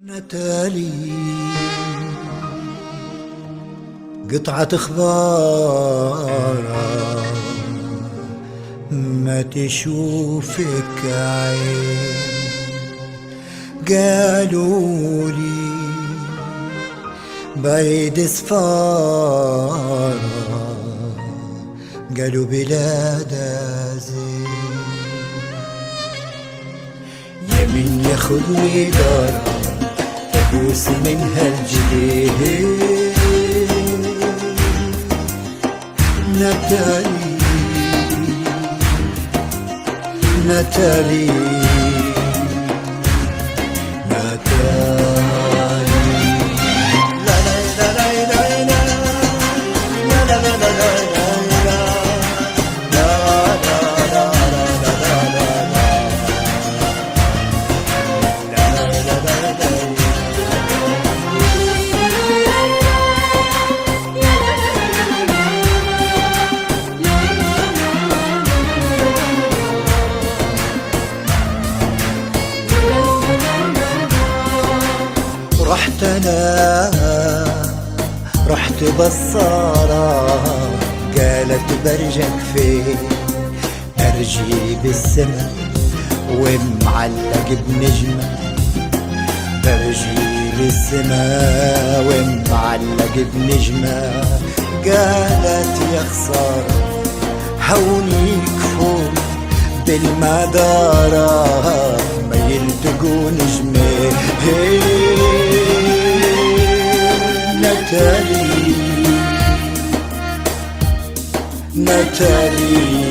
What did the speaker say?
نتالي قطعة اخبار ما تشوفك عين. قالوا لي بعيد سفارة، قالوا بلادها زين. يمين ياخدني دار تبوس منها الجبين. نتالي نتالي رحت أنا رحت بصارة، قالت برجك فين؟ أرجي بالسما ومعلق بنجمة، برجي بالسما ومعلق بنجمة. قالت يا خسارة هونيك فوق بالمدارة ما يلتقوا نجمة. نتالي نتالي